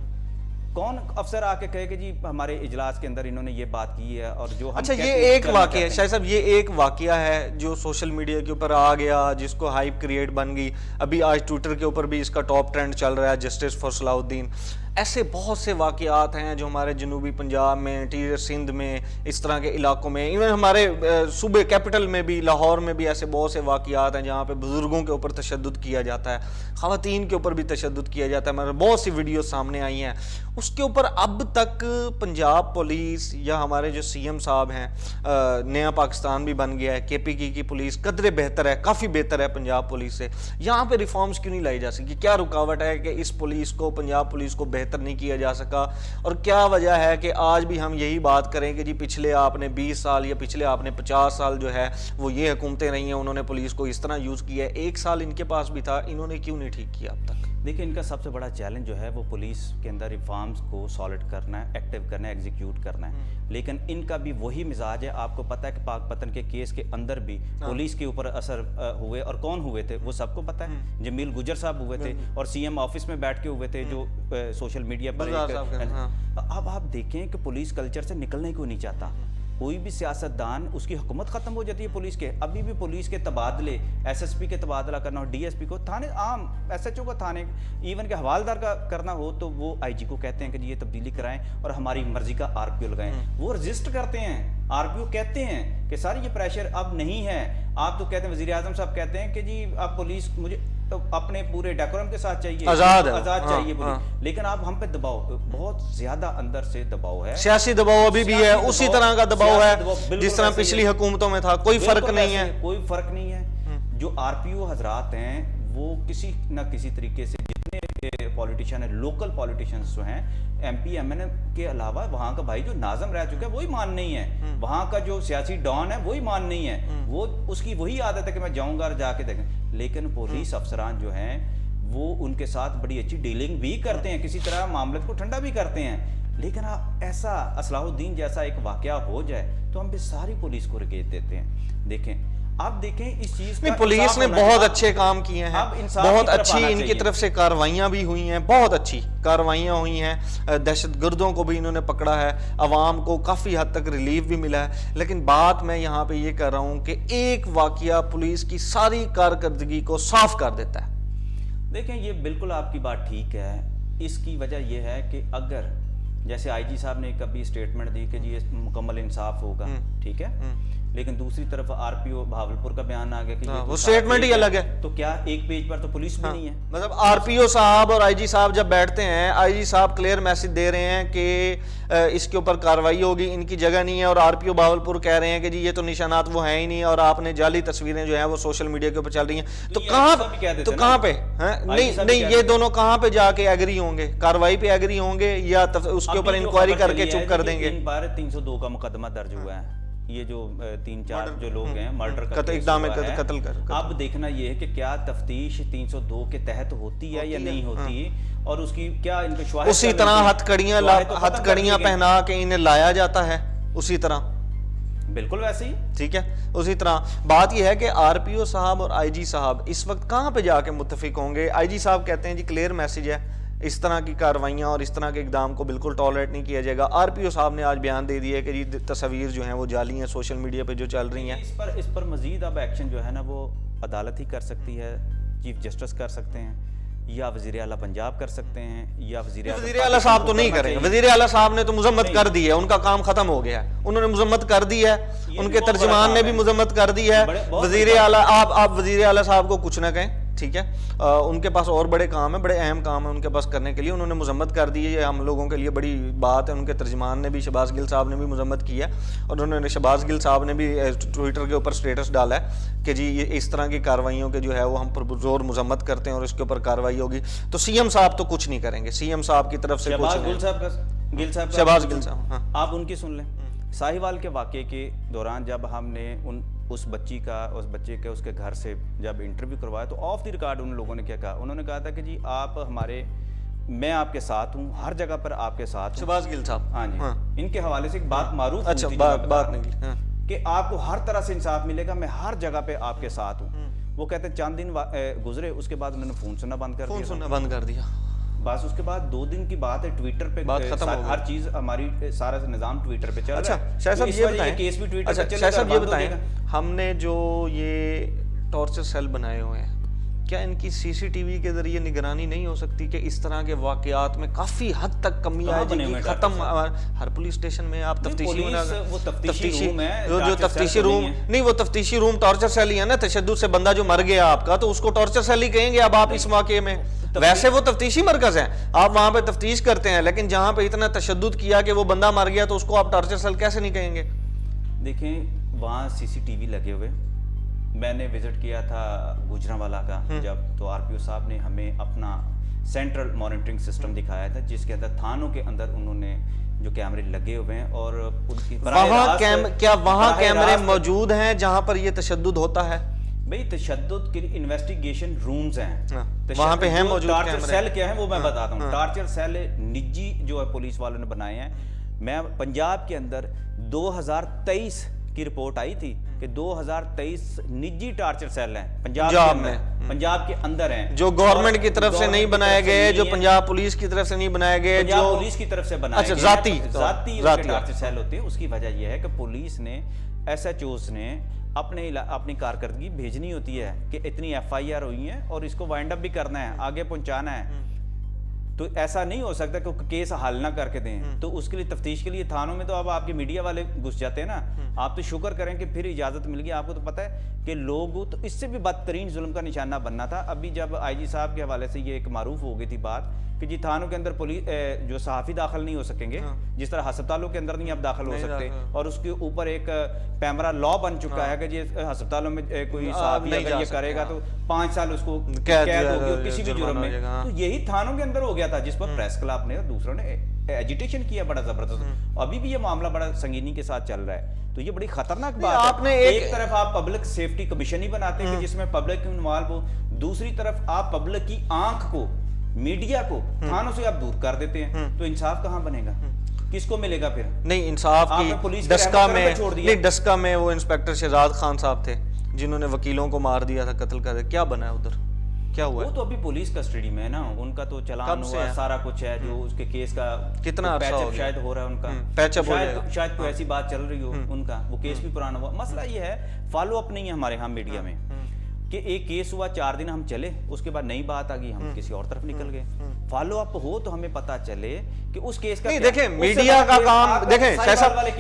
کون افسر آ کے کہے کہ جی ہمارے اجلاس کے اندر انہوں نے یہ بات کی ہے اور جو ہم اچھا یہ ایک واقعہ ہے شاہد صاحب, یہ ایک واقعہ ہے جو سوشل میڈیا کے اوپر آ گیا, جس کو ہائپ کریٹ بن گئی. ابھی آج ٹویٹر کے اوپر بھی اس کا ٹاپ ٹرینڈ چل رہا ہے, جسٹس فار صلاح الدین. ایسے بہت سے واقعات ہیں جو ہمارے جنوبی پنجاب میں, انٹیریئر سندھ میں, اس طرح کے علاقوں میں, ایون ہمارے صوبے کیپٹل میں بھی, لاہور میں بھی ایسے بہت سے واقعات ہیں جہاں پہ بزرگوں کے اوپر تشدد کیا جاتا ہے, خواتین کے اوپر بھی تشدد کیا جاتا ہے. ہمارے بہت سی ویڈیو سامنے آئی ہیں. اس کے اوپر اب تک پنجاب پولیس یا ہمارے جو سی ایم صاحب ہیں, نیا پاکستان بھی بن گیا ہے, کے پی کی پولیس قدرے بہتر ہے, کافی بہتر ہے پنجاب پولیس سے. یہاں پہ ریفارمز کیوں نہیں لائی جا سکی؟ کیا رکاوٹ ہے کہ اس پولیس کو, پنجاب پولیس کو بہتر نہیں کیا جا سکا؟ اور کیا وجہ ہے کہ آج بھی ہم یہی بات کریں کہ جی پچھلے آپ نے 20 سال یا پچھلے آپ نے 50 سال جو ہے وہ یہ حکومتیں رہی ہیں, انہوں نے پولیس کو اس طرح یوز کیا ہے. 1 سال ان کے پاس بھی تھا, انہوں نے کیوں نہیں ٹھیک کیا اب تک؟ دیکھیں ان کا سب سے بڑا چیلنج جو ہے وہ پولیس کے اندر ریفارمز کو سالڈ کرنا ہے, ایکٹیو کرنا ہے, ایگزیکیوٹ کرنا ہے. لیکن ان کا بھی وہی مزاج ہے. آپ کو پتہ ہے کہ پاک پتن کے کیس کے اندر بھی پولیس کے اوپر اثر ہوئے, اور کون ہوئے تھے وہ سب کو پتہ ہے. جمیل گجر صاحب ہوئے تھے اور سی ایم آفس میں بیٹھ کے ہوئے تھے, جو سوشل میڈیا پر. اب آپ دیکھیں کہ پولیس کلچر سے نکلنے کو نہیں چاہتا کوئی بھی سیاستدان. اس کی حکومت ختم ہو جاتی ہے پولیس کے. ابھی بھی پولیس کے تبادلے, ایس ایس پی کے تبادلہ کرنا ہو, ڈی ایس پی کو, تھانے عام ایس ایچ او کا تھانے, ایون کہ حوالدار کا کرنا ہو تو وہ آئی جی کو کہتے ہیں کہ جی یہ تبدیلی کرائیں اور ہماری مرضی کا آر پی او لگائیں. وہ رجسٹ کرتے ہیں, آر پی او کہتے ہیں کہ سر یہ پریشر اب نہیں ہے. آپ تو کہتے ہیں, وزیر اعظم صاحب کہتے ہیں کہ جی اب پولیس مجھے اپنے پورے ڈیکورم کے ساتھ چاہیے, آزاد چاہیے پولیس. لیکن اب ہم پہ دباؤ بہت زیادہ اندر سے دباؤ ہے, سیاسی دباؤ ابھی بھی ہے, اسی طرح کا دباؤ ہے جس طرح پچھلی حکومتوں میں تھا. کوئی فرق نہیں ہے, کوئی فرق نہیں ہے. جو آر پی او حضرات ہیں وہ کسی نہ کسی طریقے سے, جتنے پولیٹیشین ہیں, لوکل پولیٹیشینز جو ہیں, ایم پی ایم این کے علاوہ وہاں کا بھائی جو ناظم رہ چکا ہے وہی مان نہیں ہے, وہاں کا جو سیاسی ڈان ہے وہی مان نہیں ہے. وہ اس کی وہی عادت ہے کہ میں جاؤں گا اور جا کے دیکھیں. لیکن پولیس افسران جو ہیں وہ ان کے ساتھ بڑی اچھی ڈیلنگ بھی کرتے ہیں, کسی طرح معاملات کو ٹھنڈا بھی کرتے ہیں. لیکن ایسا اصلاح الدین جیسا ایک واقعہ ہو جائے تو ہم بھی ساری پولیس کو رکیت دیتے ہیں. دیکھیں آپ دیکھیں اس چیز کا, پولیس نے بہت اچھے کام کیے ہیں, بہت اچھی ان کی طرف سے کارروائیاں بھی ہوئی ہیں, بہت اچھی کارروائیاں ہوئی ہیں. دہشت گردوں کو بھی انہوں نے پکڑا ہے, عوام کو کافی حد تک ریلیف بھی ملا ہے. لیکن بات میں یہاں پہ یہ کر رہا ہوں کہ ایک واقعہ پولیس کی ساری کارکردگی کو صاف کر دیتا ہے. دیکھیں یہ بالکل آپ کی بات ٹھیک ہے. اس کی وجہ یہ ہے کہ اگر جیسے آئی جی صاحب نے کبھی اسٹیٹمنٹ دی کہ جی یہ مکمل انصاف ہوگا, ٹھیک ہے, لیکن دوسری طرف آر پی او بھاولپور کا بیان آ گیا کہ وہ اسٹیٹمنٹ ہی الگ ہے. تو کیا ایک پیج پر تو پولیس بھی نہیں ہے؟ مطلب آر پی او صاحب اور آئی جی صاحب جب بیٹھتے ہیں, آئی جی صاحب کلیئر میسج دے رہے ہیں کہ اس کے اوپر کارروائی ہوگی, ان کی جگہ نہیں ہے, اور آر پی او بھاولپور کہہ رہے ہیں کہ جی یہ تو نشانات وہ ہیں ہی نہیں, اور آپ نے جعلی تصویریں جو ہیں وہ سوشل میڈیا کے اوپر چل رہی ہیں. تو کہاں پہ نہیں, یہ دونوں کہاں پہ جا کے ایگری ہوں گے؟ کارروائی پہ ایگری ہوں گے یا اس کے اوپر انکوائری کر کے چپ کر دیں گے؟ 302 کا مقدمہ درج ہوا ہے. یہ جو 3-4 جو لوگ ہیں مرڈر کا اقدام قتل کر. اب دیکھنا یہ ہے کہ کیا تفتیش 302 کے تحت ہوتی ہے یا نہیں ہوتی, اور اس کی کیا ان پہ شواہد, اسی طرح ہتھ کڑیاں پہنا کے انہیں لایا جاتا ہے, اسی طرح بالکل ویسے ہی, ٹھیک ہے. اسی طرح بات یہ ہے کہ آر پی او صاحب اور آئی جی صاحب اس وقت کہاں پہ جا کے متفق ہوں گے؟ آئی جی صاحب کہتے ہیں جی کلیئر میسج ہے, اس طرح کی کارروائیاں اور اس طرح کے اقدام کو بالکل ٹالریٹ نہیں کیا جائے گا. آر پی او صاحب نے آج بیان دے دیا کہ جی تصاویر جو ہیں وہ جعلی ہیں, سوشل میڈیا پہ جو چل رہی ہیں. اس پر مزید اب ایکشن جو ہے نا وہ عدالت ہی کر سکتی ہے, چیف جسٹس کر سکتے ہیں, یا وزیر اعلیٰ پنجاب کر سکتے ہیں, یا وزیر اعلیٰ صاحب تو نہیں کریں گے. وزیر اعلیٰ صاحب نے تو مذمت کر دی ہے, ان کا کام ختم ہو گیا ہے, انہوں نے مذمت کر دی ہے, ان کے ترجمان نے بھی مذمت کر دی ہے. وزیر اعلیٰ آپ وزیر اعلیٰ صاحب کو کچھ نہ کہیں, ٹھیک ہے. ان کے پاس اور بڑے کام ہیں, بڑے اہم کام ہیں ان کے پاس کرنے کے لیے. انہوں نے مذمت کر دی ہے, یہ ہم لوگوں کے لیے بڑی بات ہے. ان کے ترجمان نے بھی, شہباز گل صاحب نے بھی مذمت کی ہے, اور انہوں نے شہباز گل صاحب نے بھی ٹویٹر کے اوپر اسٹیٹس ڈالا ہے کہ جی یہ اس طرح کی کارروائیوں کے جو ہے وہ ہم پرزور مذمت کرتے ہیں اور اس کے اوپر کارروائی ہوگی. تو سی ایم صاحب تو کچھ نہیں کریں گے, سی ایم صاحب کی طرف سے کچھ نہیں. شہباز گل صاحب, ہاں آپ ان کی سن لیں. ساہیوال کے واقعے کے دوران جب ہم نے اس بچے کے اس کے گھر سے جب انٹرویو کروایا تو آف دی ریکارڈ ان لوگوں نے کیا کہا, انہوں نے کہا تھا کہ جی آپ میں آپ کے ساتھ ہوں, ہر جگہ پر آپ کے ساتھ ہوں. شہباز گل صاحب, ہاں جی, ان کے حوالے سے ایک بات معروف اچھا بات نہیں کہ آپ کو ہر طرح سے انصاف ملے گا, میں ہر جگہ پہ آپ کے ساتھ ہوں. وہ کہتے ہیں چند دن گزرے, اس کے بعد انہوں نے فون سننا بند کر دیا. بس اس کے بعد 2 دن کی بات ہے, ٹویٹر پہ ہر چیز ہماری سارا نظام ٹویٹر پہ چل رہا ہے. اچھا شاہ صاحب یہ بتائیں, ہم نے جو یہ ٹارچر سیل بنائے ہوئے ہیں, کیا ان کی سی سی ٹی وی کے ذریعے نگرانی نہیں ہو سکتی کہ اس طرح کے واقعات میں کافی حد تک کمی آ جائے گی؟ ختم ہر پولیس اسٹیشن میں آپ تفتیشی روم نہیں, وہ تفتیشی روم ٹارچر سیل ہی ہے نا. تشدد سے بندہ جو مر گیا آپ کا, تو اس کو ٹارچر سیل ہی کہیں گے اب آپ اس واقعے میں. ویسے وہ تفتیشی مرکز ہیں, آپ وہاں پہ تفتیش کرتے ہیں, لیکن جہاں پہ اتنا تشدد کیا کہ وہ بندہ مر گیا تو اس کو آپ ٹارچر سیل کیسے نہیں کہیں گے؟ دیکھیں وہاں سی سی ٹی وی لگے ہوئے. میں نے وزٹ کیا تھا گوجرانوالا کا جب, تو آر پی او صاحب نے ہمیں اپنا سینٹرل مانیٹرنگ سسٹم دکھایا تھا جس کے اندر تھانوں کے اندر انہوں نے جو کیمرے لگے ہوئے ہیں, اور ان کی کیا وہاں کیمرے موجود ہیں جہاں پر یہ تشدد ہوتا ہے؟ بھئی تشدد کے انویسٹیگیشن رومز ہیں, وہاں پہ ہیں موجود. ٹارچر سیل کیا ہے وہ میں بتاتا ہوں. ٹارچر سیل نجی جو ہے پولیس والوں نے بنائے ہیں. میں پنجاب کے اندر 2023 کی رپورٹ آئی تھی کہ 2023 نجی ٹارچر سیل ہیں پنجاب کے اندر ہیں, جو گورنمنٹ کی طرف سے نہیں بنائے گئے, جو پنجاب پولیس کی طرف سے نہیں بنائے گئے, جو پولیس کی طرف سے بنائے گئے ذاتی ٹارچر سیل ہوتے ہیں. اس کی وجہ یہ ہے کہ پولیس نے, ایس ایچ اوز نے اپنی کارکردگی بھیجنی ہوتی ہے کہ اتنی ایف آئی آر ہوئی ہیں اور اس کو وائنڈ اپ بھی کرنا ہے, آگے پہنچانا ہے. تو ایسا نہیں ہو سکتا کہ کیس حل نہ کر کے دیں. تو اس کے لیے تفتیش کے لیے تھانوں میں تو اب آپ کے میڈیا والے گھس جاتے ہیں نا. آپ تو شکر کریں کہ پھر اجازت مل گئی. آپ کو تو پتہ ہے کہ لوگ تو اس سے بھی بدترین ظلم کا نشانہ بننا تھا. ابھی جب آئی جی صاحب کے حوالے سے یہ ایک معروف ہو گئی تھی بات کہ جی تھانوں کے اندر پولیس جو صحافی داخل نہیں ہو سکیں گے, جس طرح ہسپتالوں کے اندر نہیں اب داخل ہو سکتے, اور اس کے اوپر ایک پیمرا لا بن چکا ہے کہ جی ہسپتالوں میں کوئی صحافی اگر یہ کرے گا تو 5 سال اس کو قید ہوگی اور کسی بھی جرم میں. تو یہی تھانوں کے اندر ہو گیا تھا, جس پر پریس کلب نے اور دوسروں نے ایجیٹیشن کیا بڑا زبردست. ابھی بھی یہ معاملہ بڑا سنگینی کے ساتھ چل رہا ہے. تو یہ بڑی خطرناک بات ہے. ایک طرف آپ پبلک سیفٹی کمیشن ہی بناتے ہیں کہ جس میں پبلک انوالو ہو, دوسری طرف آپ پبلک کی آنکھ کو, میڈیا کو تھانوں سے آپ دور کر دیتے ہیں. تو انصاف کہاں بنے گا, کس کو ملے گا پھر؟ نہیں, انصاف کی ڈسکا میں وہ انسپیکٹر شہزاد خان صاحب تھے جنہوں نے وکیلوں کو مار دیا تھا, قتل کر دیا. کیا بنا ہے ادھر, کیا ہوا؟ وہ تو ابھی پولیس کسٹڈی میں ہے نا, ان کا تو چلان ہوا, سارا کچھ ہے. جو اس کے کیس کا کتنا عرصہ شاید ہو رہا ہے ان کا, شاید کوئی ایسی بات چل رہی ہو ان کا, وہ کیس بھی پرانا ہوا. مسئلہ یہ ہے فالو اپ نہیں ہے ہمارے ہاں میڈیا میں کہ ایک کیس ہوا 4 دن ہم چلے, اس کے بعد نئی بات آ گئی, ہم کسی اور طرف نکل گئے. فالو اپ ہو تو ہمیں پتا چلے کہ اس کیس کا. نہیں دیکھیں میڈیا کا کام, دیکھیں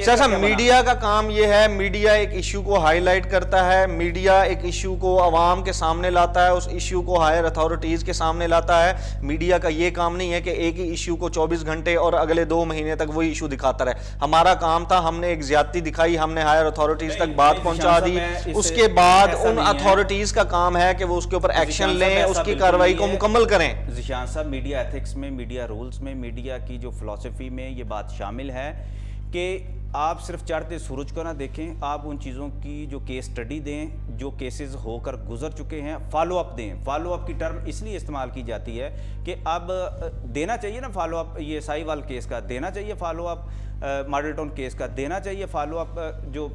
شاہ میڈیا کا کام یہ ہے, میڈیا ایک ایشو کو ہائی لائٹ کرتا ہے, میڈیا ایک ایشو کو عوام کے سامنے لاتا ہے, اس ایشو کو ہائر اتھارٹیز کے سامنے لاتا ہے. میڈیا کا یہ کام نہیں ہے کہ ایک ہی ایشو کو 24 گھنٹے اور اگلے 2 مہینے تک وہی ایشو دکھاتا رہے. ہمارا کام تھا, ہم نے ایک زیادتی دکھائی, ہم نے ہائر اتھارٹیز تک بات پہنچا دی, اس کے بعد ان اتھارٹیز کا کام ہے کہ وہ اس کے اوپر ایکشن لیں, اس کی کارروائی کو مکمل کریں. ذیشان صاحب, میڈیا ایتھکس میں, میڈیا رولز میں, میڈیا کی جو فلسفی میں یہ بات شامل ہے کہ آپ صرف چڑھتے سورج کو نہ دیکھیں, آپ ان چیزوں کی جو کیس سٹڈی دیں, جو کیسز ہو کر گزر چکے ہیں, فالو اپ دیں. فالو اپ کی ٹرم اس لیے استعمال کی جاتی ہے کہ اب دینا چاہیے نا فالو اپ, یہ ساہیوال کیس کا دینا چاہیے follow up, model town case کا دینا چاہیے فالو اپ, جو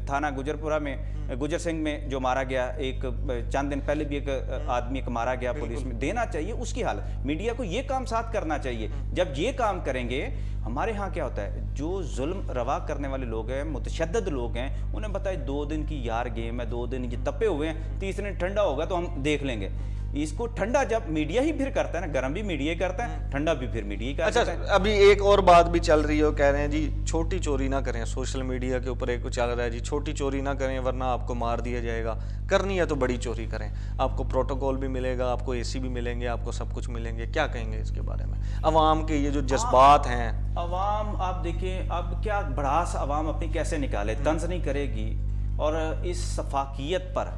تھانہ گجرپورہ میں گجر سنگھ میں جو مارا گیا, ایک چند دن پہلے بھی ایک آدمی ایک مارا گیا پولیس میں, دینا چاہیے اس کی حالت. میڈیا کو یہ کام ساتھ کرنا چاہیے. جب یہ کام کریں گے, ہمارے ہاں کیا ہوتا ہے, جو ظلم روا کرنے والے لوگ ہیں, متشدد لوگ ہیں, انہیں بتائے 2 دن کی یار گیم ہے, 2 دن یہ تپے ہوئے ہیں, 3 دن ٹھنڈا ہوگا تو ہم دیکھ لیں گے. इसको ठंडा जब मीडिया ही फिर करता है ना, गर्म भी मीडिया ही करता है, ठंडा भी फिर मीडिया ही करता अच्छा, है। अभी एक और बात भी चल रही है, कह रहे हैं जी छोटी चोरी ना करें, सोशल मीडिया के ऊपर एक चल रहा है जी, छोटी चोरी ना करें वरना आपको मार दिया जाएगा, करनी है तो बड़ी चोरी करें, आपको प्रोटोकॉल भी मिलेगा, आपको एसी भी मिलेंगे, आपको सब कुछ मिलेंगे। क्या कहेंगे इसके बारे में? अवाम के ये जो जज्बात हैं, अवाम आप देखिए अब क्या भड़ास अवाम अपनी कैसे निकाले, तंज नहीं करेगी और इस सफाकियत पर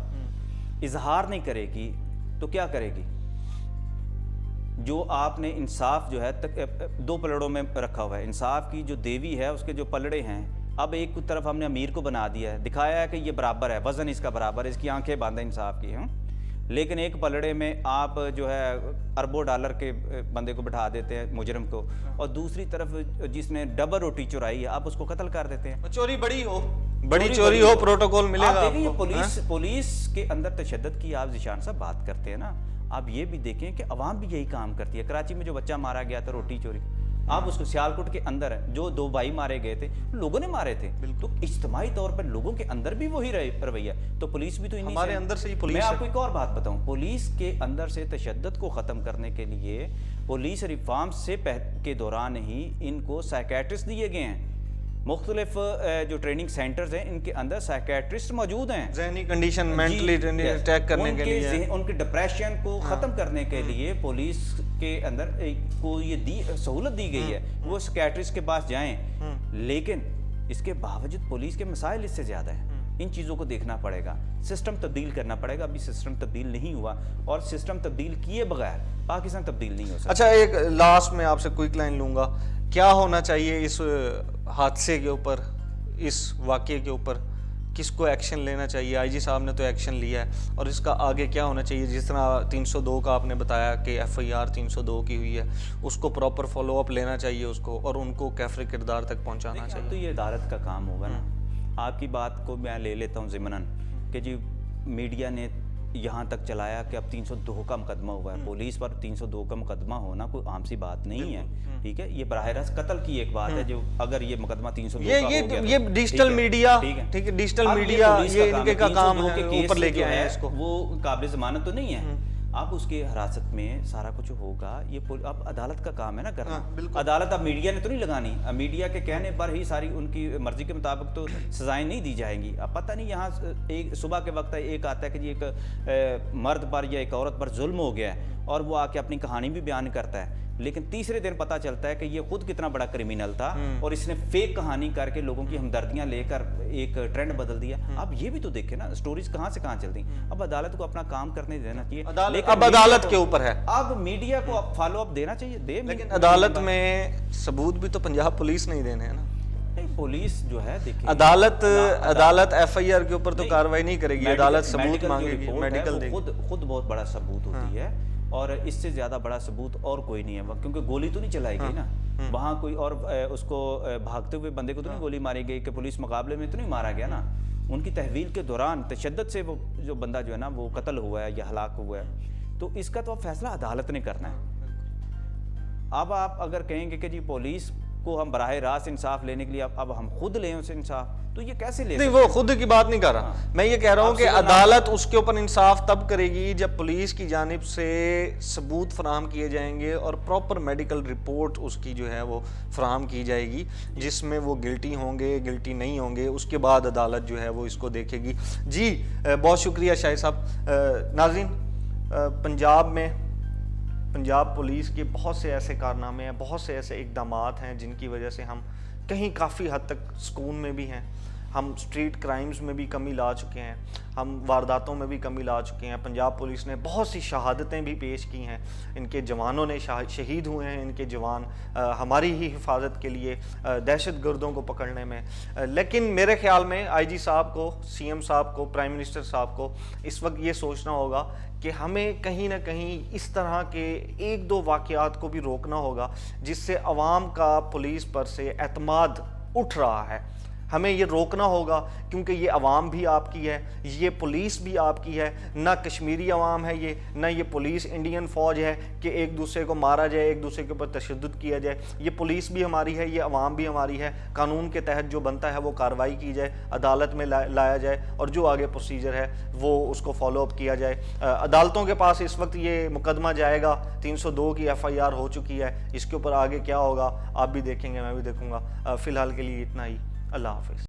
इजहार नहीं करेगी तो क्या करेगी? जो आपने इंसाफ जो है दो पलड़ों में रखा हुआ है, इंसाफ की जो देवी है उसके जो पलड़े हैं, अब एक तरफ हमने अमीर को बना दिया है, दिखाया है कि ये बराबर है, वजन इसका बराबर है, इसकी आंखें बंद है इंसाफ की, लेकिन एक पलड़े में आप जो है अरबों डॉलर के बंदे को बिठा देते हैं मुजरिम को, और दूसरी तरफ जिसने डबल रोटी चुराई है आप उसको कत्ल कर देते हैं। चोरी बड़ी हो, बड़ी चोरी हो, प्रोटोकॉल मिलेगा आप देखिए आपको। पुलिस के अंदर तशद्दुद की आप ज़िशान साहब बात करते हैं ना, आप ये भी देखें कि अवाम भी यही काम करती है। कराची में जो बच्चा मारा गया था रोटी चोरी, आप उसको सियालकोट के अंदर जो 2 भाई मारे गए थे, लोगों ने मारे थे, तो इज्तिमाई तौर पर लोगों के अंदर भी वही रवैया, तो पुलिस भी तो इन्हीं हमारे अंदर से ही पुलिस मैं है। आपको एक और बात बताऊं, पुलिस के अंदर से तशद्दुद को ख़त्म करने के लिए पुलिस रिफॉर्म से के दौरान ही इनको साइकेट्रिस्ट दिए गए हैं, मुख्तलिफ जो ट्रेनिंग सेंटर्स हैं इनके अंदर साइकेट्रिस्ट मौजूद हैं, ज़हनी कंडीशन, मेंटली अटैक करने के लिए, उनके डिप्रेशन को ख़त्म करने के लिए पुलिस के अंदर को ये सहूलत दी गई है, वो साइकेट्रिस्ट के पास जाएं, लेकिन इसके बावजूद पुलिस के मसाइल इससे ज़्यादा हैं। इन चीज़ों को देखना पड़ेगा, सिस्टम तब्दील करना पड़ेगा। अभी सिस्टम तब्दील नहीं हुआ और सिस्टम तब्दील किए बगैर पाकिस्तान तब्दील नहीं हो सकता। अच्छा, एक लास्ट में आपसे क्विक लाइन लूँगा, क्या होना चाहिए इस हादसे के ऊपर, इस वाक़े के ऊपर, किसको एक्शन लेना चाहिए? आईजी साहब ने तो एक्शन लिया है, और इसका आगे क्या होना चाहिए? जिस तरह 302 का आपने बताया कि FIR 302 की हुई है, उसको प्रॉपर फॉलो अप लेना चाहिए उसको, और उनको कैफरे किरदार तक पहुंचाना चाहिए। तो ये अदालत का काम होगा ना। आपकी बात को मैं ले लेता हूँ ज़िमनन कि जी मीडिया ने यहाँ तक चलाया कि अब 302 का मुकदमा हुआ है, पुलिस पर 302 का मुकदमा होना कोई आम सी बात नहीं है, ठीक है। ये बराह रास्त कत्ल की एक बात है, जो अगर ये मुकदमा 302 का हो गया ये डिजिटल मीडिया, ठीक है, ठीक है, डिजिटल मीडिया ये इनके का काम है, ऊपर लेके आए हैं इसको। वो काबिल जमानत तो नहीं है, अब उसके हिरासत में सारा कुछ होगा, ये अब अदालत का काम है ना करना। अदालत अब मीडिया ने तो नहीं लगानी, अब मीडिया के कहने पर ही सारी उनकी मर्जी के मुताबिक तो सजाएं नहीं दी जाएंगी। अब पता नहीं यहाँ एक सुबह के वक्त एक आता है कि जी एक मर्द पर या एक औरत पर जुल्म हो गया है और वो आके अपनी कहानी भी बयान करता है, लेकिन तीसरे दिन पता चलता है कि ये खुद कितना बड़ा क्रिमिनल था और इसने फेक कहानी करके लोगों की हमदर्दियां लेकर एक ट्रेंड बदल दिया। अब ये भी तो देखे ना, स्टोरीज कहाँ से कहाँ चलती। अब अदालत को अपना काम करने देना चाहिए, लेकिन अब अदालत के ऊपर है, अब मीडिया को फॉलो अप देना चाहिए, लेकिन अदालत में सबूत भी तो पंजाब पुलिस नहीं देने हैं ना। पुलिस जो है देखिए, अदालत FIR के ऊपर तो कार्रवाई नहीं करेगी, अदालत सबूत मांगेगी, मेडिकल देगी, खुद बहुत बड़ा सबूत होती है, और इससे ज्यादा बड़ा सबूत और कोई नहीं है, क्योंकि गोली तो नहीं चलाई गई ना वहाँ, कोई और उसको भागते हुए बंदे को तो नहीं गोली मारी गई, कि पुलिस मुकाबले में तो नहीं मारा गया ना। उनकी तहवील के दौरान तशद्दुद से वो जो बंदा जो है ना वो कत्ल हुआ है या हलाक हुआ है, तो इसका तो फैसला अदालत ने करना है। अब आप अगर कहेंगे कि जी पुलिस को हम बराह रास्त इंसाफ लेने के लिए अब हम खुद लें उसे इंसाफ, तो ये कैसे ले नहीं, वो खुद की बात नहीं कर रहा, मैं ये कह रहा हूँ कि अदालत उसके ऊपर इंसाफ तब करेगी जब पुलिस की जानिब से सबूत फराहम किए जाएंगे और प्रॉपर मेडिकल रिपोर्ट उसकी जो है वो फराहम की जाएगी, जिसमें वो गिल्टी होंगे गिल्टी नहीं होंगे, उसके बाद अदालत जो है वो इसको देखेगी। जी बहुत शुक्रिया शाहिद साहब। नाज़रीन, पंजाब पुलिस के बहुत से ऐसे कारनामे हैं, बहुत से ऐसे इक़दामात हैं जिनकी वजह से हम कहीं काफ़ी हद तक सुकून में भी हैं, हम स्ट्रीट क्राइम्स में भी कमी ला चुके हैं, हम वारदातों में भी कमी ला चुके हैं। पंजाब पुलिस ने बहुत सी शहादतें भी पेश की हैं, इनके जवानों ने शहीद हुए हैं, इनके जवान हमारी ही हिफाजत के लिए दहशत गर्दों को पकड़ने में। लेकिन मेरे ख्याल में IG साहब को, CM साहब को, प्राइम मिनिस्टर साहब को इस वक्त ये सोचना होगा कि हमें कहीं ना कहीं इस तरह के 1-2 वाक़यात को भी रोकना होगा जिससे अवाम का पुलिस पर से एतमाद उठ रहा है। ہمیں یہ روکنا ہوگا، کیونکہ یہ عوام بھی آپ کی ہے، یہ پولیس بھی آپ کی ہے، نہ کشمیری عوام ہے یہ، نہ یہ پولیس انڈین فوج ہے کہ ایک دوسرے کو مارا جائے، ایک دوسرے کے اوپر تشدد کیا جائے. یہ پولیس بھی ہماری ہے، یہ عوام بھی ہماری ہے. قانون کے تحت جو بنتا ہے وہ کارروائی کی جائے، عدالت میں لایا جائے، اور جو آگے پروسیجر ہے وہ اس کو فالو اپ کیا جائے. عدالتوں کے پاس اس وقت یہ مقدمہ جائے گا، 302 کی FIR ہو چکی ہے. اس کے اوپر آگے کیا ہوگا آپ بھی دیکھیں گے، میں بھی دیکھوں گا. فی الحال کے لیے اتنا ہی. اللہ حافظ.